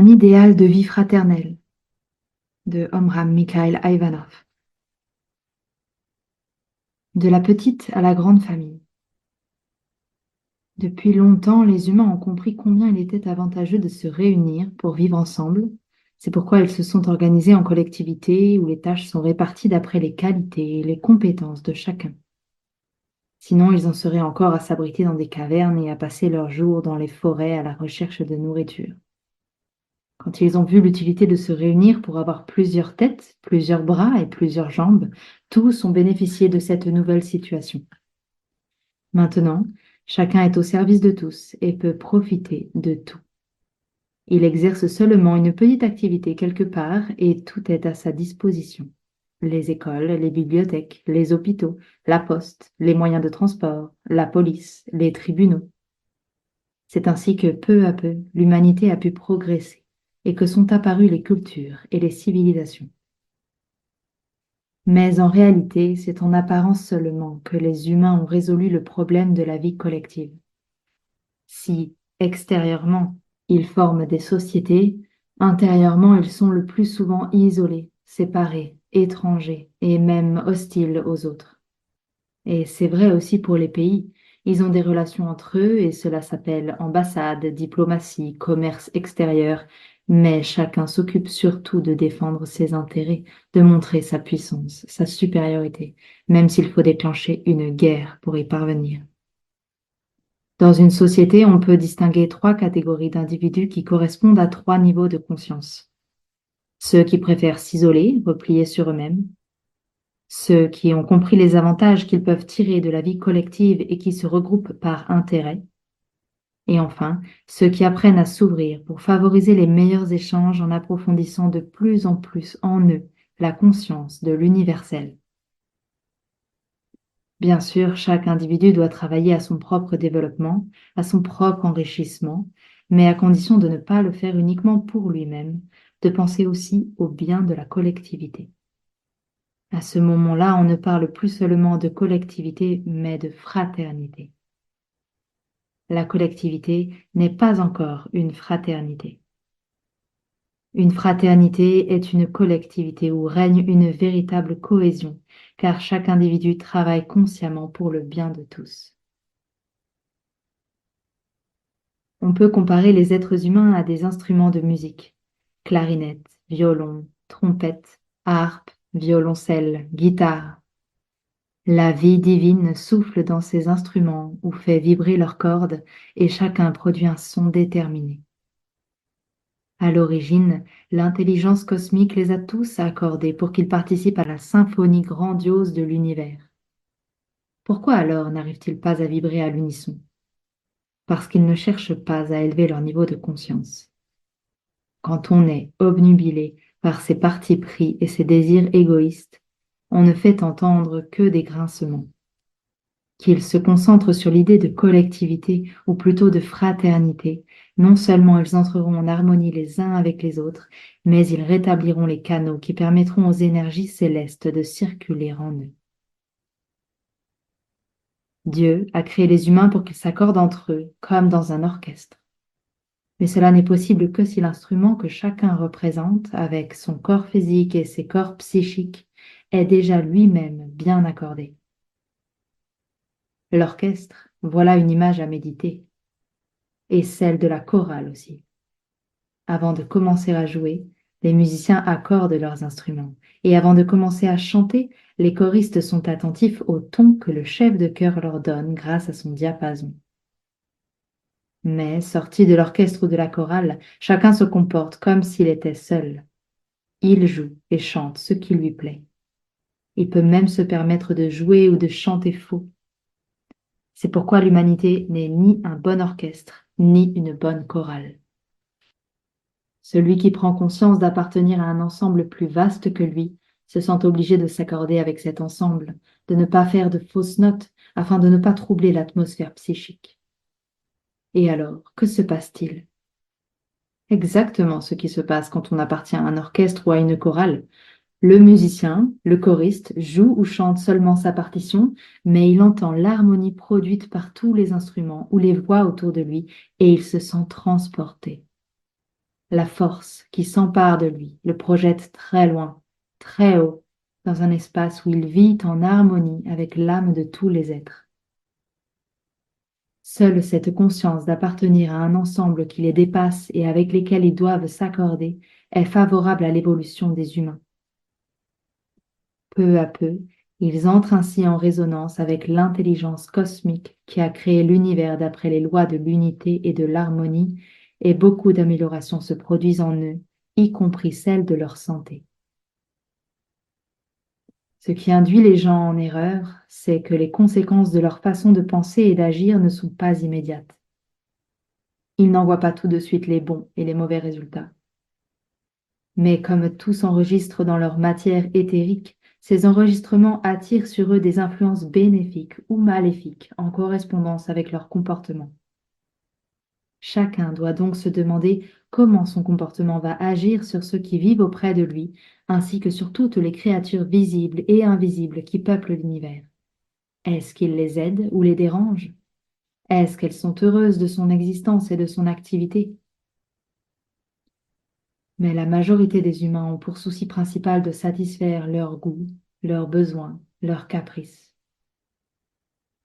Un idéal de vie fraternelle de Omram Mikhail Ivanov. De la petite à la grande famille. Depuis longtemps, les humains ont compris combien il était avantageux de se réunir pour vivre ensemble. C'est pourquoi ils se sont organisés en collectivités où les tâches sont réparties d'après les qualités et les compétences de chacun. Sinon, ils en seraient encore à s'abriter dans des cavernes et à passer leurs jours dans les forêts à la recherche de nourriture. Quand ils ont vu l'utilité de se réunir pour avoir plusieurs têtes, plusieurs bras et plusieurs jambes, tous ont bénéficié de cette nouvelle situation. Maintenant, chacun est au service de tous et peut profiter de tout. Il exerce seulement une petite activité quelque part et tout est à sa disposition. Les écoles, les bibliothèques, les hôpitaux, la poste, les moyens de transport, la police, les tribunaux. C'est ainsi que peu à peu, l'humanité a pu progresser et que sont apparues les cultures et les civilisations. Mais en réalité, c'est en apparence seulement que les humains ont résolu le problème de la vie collective. Si, extérieurement, ils forment des sociétés, intérieurement, ils sont le plus souvent isolés, séparés, étrangers et même hostiles aux autres. Et c'est vrai aussi pour les pays. Ils ont des relations entre eux et cela s'appelle ambassade, diplomatie, commerce extérieur, mais chacun s'occupe surtout de défendre ses intérêts, de montrer sa puissance, sa supériorité, même s'il faut déclencher une guerre pour y parvenir. Dans une société, on peut distinguer trois catégories d'individus qui correspondent à trois niveaux de conscience. Ceux qui préfèrent s'isoler, replier sur eux-mêmes, ceux qui ont compris les avantages qu'ils peuvent tirer de la vie collective et qui se regroupent par intérêt, et enfin, ceux qui apprennent à s'ouvrir pour favoriser les meilleurs échanges en approfondissant de plus en plus en eux la conscience de l'universel. Bien sûr, chaque individu doit travailler à son propre développement, à son propre enrichissement, mais à condition de ne pas le faire uniquement pour lui-même, de penser aussi au bien de la collectivité. À ce moment-là, on ne parle plus seulement de collectivité, mais de fraternité. La collectivité n'est pas encore une fraternité. Une fraternité est une collectivité où règne une véritable cohésion, car chaque individu travaille consciemment pour le bien de tous. On peut comparer les êtres humains à des instruments de musique: clarinette, violon, trompette, harpe, violoncelle, guitare. La vie divine souffle dans ces instruments ou fait vibrer leurs cordes et chacun produit un son déterminé. À l'origine, l'intelligence cosmique les a tous accordés pour qu'ils participent à la symphonie grandiose de l'univers. Pourquoi alors n'arrivent-ils pas à vibrer à l'unisson? Parce qu'ils ne cherchent pas à élever leur niveau de conscience. Quand on est obnubilé par ses partis pris et ses désirs égoïstes, on ne fait entendre que des grincements. Qu'ils se concentrent sur l'idée de collectivité ou plutôt de fraternité, non seulement ils entreront en harmonie les uns avec les autres, mais ils rétabliront les canaux qui permettront aux énergies célestes de circuler en eux. Dieu a créé les humains pour qu'ils s'accordent entre eux, comme dans un orchestre. Mais cela n'est possible que si l'instrument que chacun représente, avec son corps physique et ses corps psychiques, est déjà lui-même bien accordé. L'orchestre, voilà une image à méditer, et celle de la chorale aussi. Avant de commencer à jouer, les musiciens accordent leurs instruments, et avant de commencer à chanter, les choristes sont attentifs au ton que le chef de chœur leur donne grâce à son diapason. Mais, sortis de l'orchestre ou de la chorale, chacun se comporte comme s'il était seul. Il joue et chante ce qui lui plaît. Il peut même se permettre de jouer ou de chanter faux. C'est pourquoi l'humanité n'est ni un bon orchestre, ni une bonne chorale. Celui qui prend conscience d'appartenir à un ensemble plus vaste que lui se sent obligé de s'accorder avec cet ensemble, de ne pas faire de fausses notes afin de ne pas troubler l'atmosphère psychique. Et alors, que se passe-t-il? Exactement ce qui se passe quand on appartient à un orchestre ou à une chorale. Le musicien, le choriste, joue ou chante seulement sa partition, mais il entend l'harmonie produite par tous les instruments ou les voix autour de lui et il se sent transporté. La force qui s'empare de lui le projette très loin, très haut, dans un espace où il vit en harmonie avec l'âme de tous les êtres. Seule cette conscience d'appartenir à un ensemble qui les dépasse et avec lesquels ils doivent s'accorder est favorable à l'évolution des humains. Peu à peu, ils entrent ainsi en résonance avec l'intelligence cosmique qui a créé l'univers d'après les lois de l'unité et de l'harmonie, et beaucoup d'améliorations se produisent en eux, y compris celles de leur santé. Ce qui induit les gens en erreur, c'est que les conséquences de leur façon de penser et d'agir ne sont pas immédiates. Ils n'en voient pas tout de suite les bons et les mauvais résultats. Mais comme tout s'enregistre dans leur matière éthérique, ces enregistrements attirent sur eux des influences bénéfiques ou maléfiques en correspondance avec leur comportement. Chacun doit donc se demander comment son comportement va agir sur ceux qui vivent auprès de lui, ainsi que sur toutes les créatures visibles et invisibles qui peuplent l'univers. Est-ce qu'il les aide ou les dérange? Est-ce qu'elles sont heureuses de son existence et de son activité? Mais la majorité des humains ont pour souci principal de satisfaire leurs goûts, leurs besoins, leurs caprices.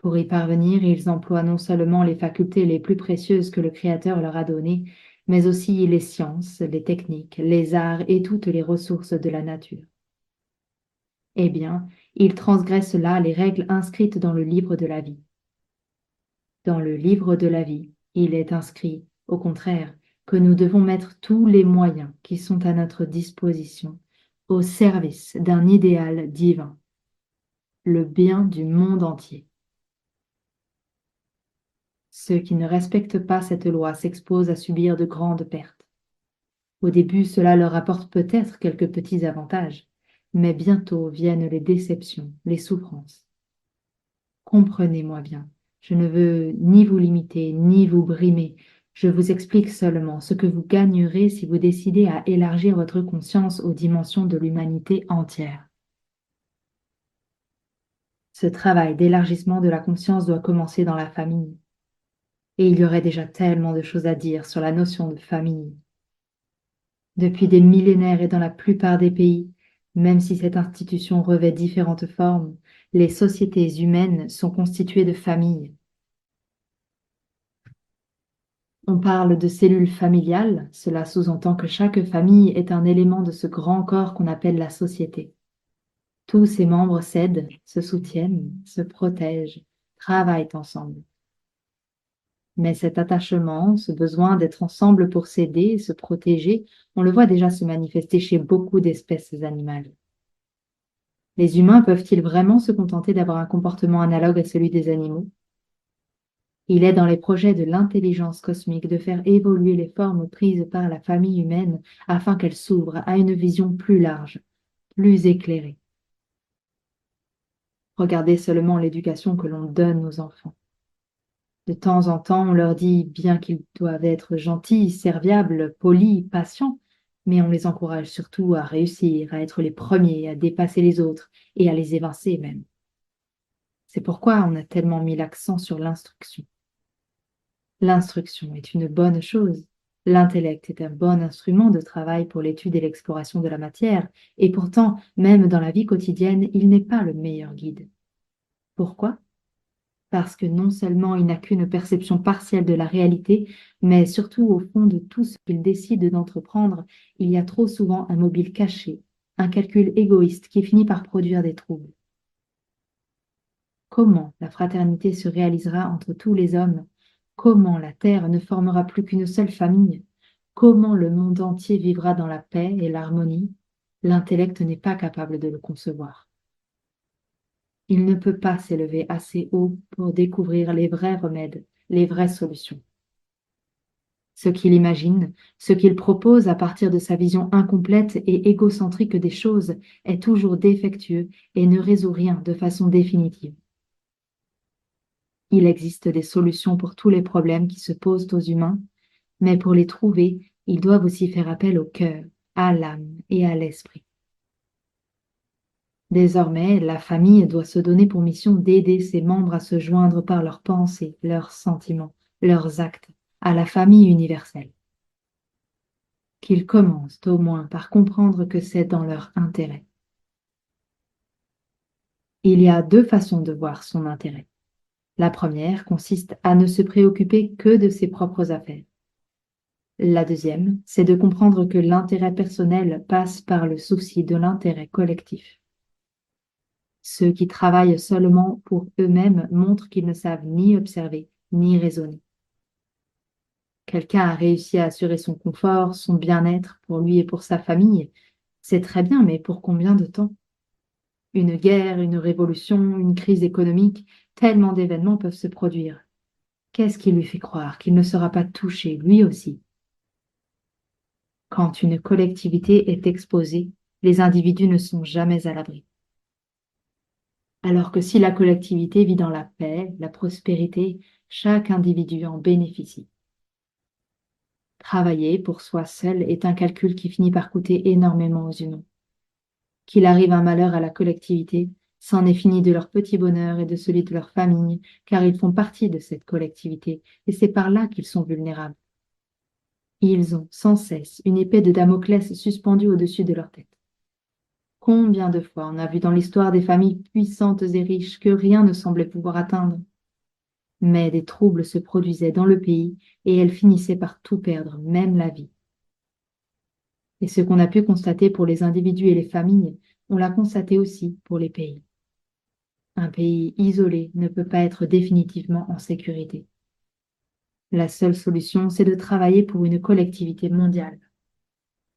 Pour y parvenir, ils emploient non seulement les facultés les plus précieuses que le Créateur leur a données, mais aussi les sciences, les techniques, les arts et toutes les ressources de la nature. Eh bien, ils transgressent là les règles inscrites dans le livre de la vie. Dans le livre de la vie, il est inscrit, au contraire, que nous devons mettre tous les moyens qui sont à notre disposition au service d'un idéal divin, le bien du monde entier. Ceux qui ne respectent pas cette loi s'exposent à subir de grandes pertes. Au début, cela leur apporte peut-être quelques petits avantages, mais bientôt viennent les déceptions, les souffrances. Comprenez-moi bien, je ne veux ni vous limiter, ni vous brimer. Je vous explique seulement ce que vous gagnerez si vous décidez à élargir votre conscience aux dimensions de l'humanité entière. Ce travail d'élargissement de la conscience doit commencer dans la famille. Et il y aurait déjà tellement de choses à dire sur la notion de famille. Depuis des millénaires et dans la plupart des pays, même si cette institution revêt différentes formes, les sociétés humaines sont constituées de familles. On parle de cellules familiales, cela sous-entend que chaque famille est un élément de ce grand corps qu'on appelle la société. Tous ses membres s'aident, se soutiennent, se protègent, travaillent ensemble. Mais cet attachement, ce besoin d'être ensemble pour s'aider et se protéger, on le voit déjà se manifester chez beaucoup d'espèces animales. Les humains peuvent-ils vraiment se contenter d'avoir un comportement analogue à celui des animaux? Il est dans les projets de l'intelligence cosmique de faire évoluer les formes prises par la famille humaine afin qu'elles s'ouvrent à une vision plus large, plus éclairée. Regardez seulement l'éducation que l'on donne aux enfants. De temps en temps, on leur dit bien qu'ils doivent être gentils, serviables, polis, patients, mais on les encourage surtout à réussir, à être les premiers, à dépasser les autres et à les évincer même. C'est pourquoi on a tellement mis l'accent sur l'instruction. L'instruction est une bonne chose. L'intellect est un bon instrument de travail pour l'étude et l'exploration de la matière, et pourtant, même dans la vie quotidienne, il n'est pas le meilleur guide. Pourquoi? Parce que non seulement il n'a qu'une perception partielle de la réalité, mais surtout au fond de tout ce qu'il décide d'entreprendre, il y a trop souvent un mobile caché, un calcul égoïste qui finit par produire des troubles. Comment la fraternité se réalisera entre tous les hommes? Comment la terre ne formera plus qu'une seule famille? Comment le monde entier vivra dans la paix et l'harmonie? L'intellect n'est pas capable de le concevoir. Il ne peut pas s'élever assez haut pour découvrir les vrais remèdes, les vraies solutions. Ce qu'il imagine, ce qu'il propose à partir de sa vision incomplète et égocentrique des choses est toujours défectueux et ne résout rien de façon définitive. Il existe des solutions pour tous les problèmes qui se posent aux humains, mais pour les trouver, ils doivent aussi faire appel au cœur, à l'âme et à l'esprit. Désormais, la famille doit se donner pour mission d'aider ses membres à se joindre par leurs pensées, leurs sentiments, leurs actes, à la famille universelle. qu'ils commencent au moins par comprendre que c'est dans leur intérêt. Il y a deux façons de voir son intérêt. La première consiste à ne se préoccuper que de ses propres affaires. La deuxième, c'est de comprendre que l'intérêt personnel passe par le souci de l'intérêt collectif. Ceux qui travaillent seulement pour eux-mêmes montrent qu'ils ne savent ni observer, ni raisonner. Quelqu'un a réussi à assurer son confort, son bien-être pour lui et pour sa famille. C'est très bien, mais pour combien de temps? Une guerre, une révolution, une crise économique, tellement d'événements peuvent se produire. Qu'est-ce qui lui fait croire qu'il ne sera pas touché, lui aussi? Quand une collectivité est exposée, les individus ne sont jamais à l'abri. Alors que si la collectivité vit dans la paix, la prospérité, chaque individu en bénéficie. Travailler pour soi seul est un calcul qui finit par coûter énormément aux humains. Qu'il arrive un malheur à la collectivité, c'en est fini de leur petit bonheur et de celui de leur famille, car ils font partie de cette collectivité, et c'est par là qu'ils sont vulnérables. Ils ont sans cesse une épée de Damoclès suspendue au-dessus de leur tête. Combien de fois on a vu dans l'histoire des familles puissantes et riches que rien ne semblait pouvoir atteindre? Mais des troubles se produisaient dans le pays et elles finissaient par tout perdre, même la vie. Et ce qu'on a pu constater pour les individus et les familles, on l'a constaté aussi pour les pays. Un pays isolé ne peut pas être définitivement en sécurité. La seule solution, c'est de travailler pour une collectivité mondiale.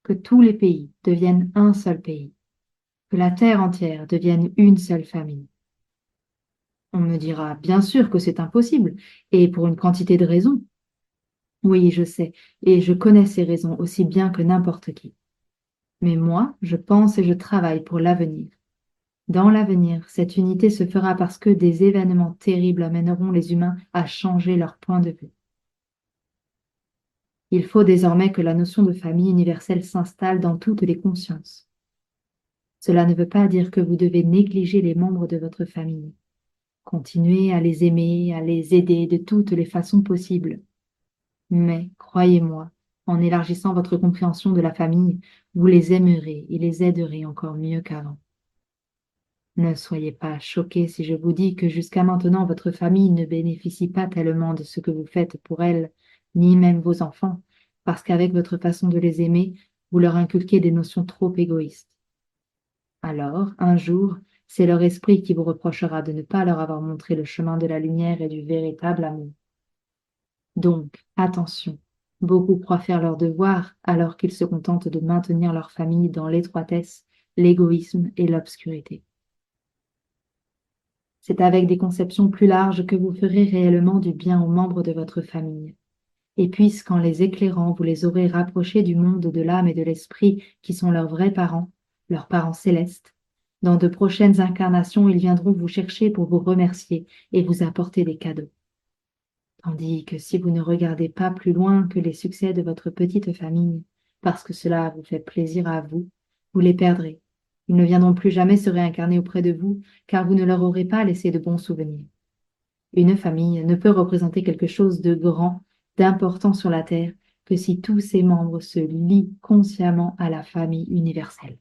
Que tous les pays deviennent un seul pays. Que la terre entière devienne une seule famille. On me dira bien sûr que c'est impossible, et pour une quantité de raisons. Oui, je sais, et je connais ces raisons aussi bien que n'importe qui. Mais moi, je pense et je travaille pour l'avenir. Dans l'avenir, cette unité se fera parce que des événements terribles amèneront les humains à changer leur point de vue. Il faut désormais que la notion de famille universelle s'installe dans toutes les consciences. Cela ne veut pas dire que vous devez négliger les membres de votre famille. Continuez à les aimer, à les aider de toutes les façons possibles. Mais, croyez-moi, en élargissant votre compréhension de la famille, vous les aimerez et les aiderez encore mieux qu'avant. Ne soyez pas choqués si je vous dis que jusqu'à maintenant votre famille ne bénéficie pas tellement de ce que vous faites pour elle, ni même vos enfants, parce qu'avec votre façon de les aimer, vous leur inculquez des notions trop égoïstes. Alors, un jour, c'est leur esprit qui vous reprochera de ne pas leur avoir montré le chemin de la lumière et du véritable amour. Donc, attention, beaucoup croient faire leur devoir alors qu'ils se contentent de maintenir leur famille dans l'étroitesse, l'égoïsme et l'obscurité. C'est avec des conceptions plus larges que vous ferez réellement du bien aux membres de votre famille. Et puisqu'en les éclairant, vous les aurez rapprochés du monde de l'âme et de l'esprit qui sont leurs parents célestes, dans de prochaines incarnations, ils viendront vous chercher pour vous remercier et vous apporter des cadeaux. Tandis que si vous ne regardez pas plus loin que les succès de votre petite famille, parce que cela vous fait plaisir à vous, vous les perdrez. Ils ne viendront plus jamais se réincarner auprès de vous, car vous ne leur aurez pas laissé de bons souvenirs. Une famille ne peut représenter quelque chose de grand, d'important sur la terre, que si tous ses membres se lient consciemment à la famille universelle.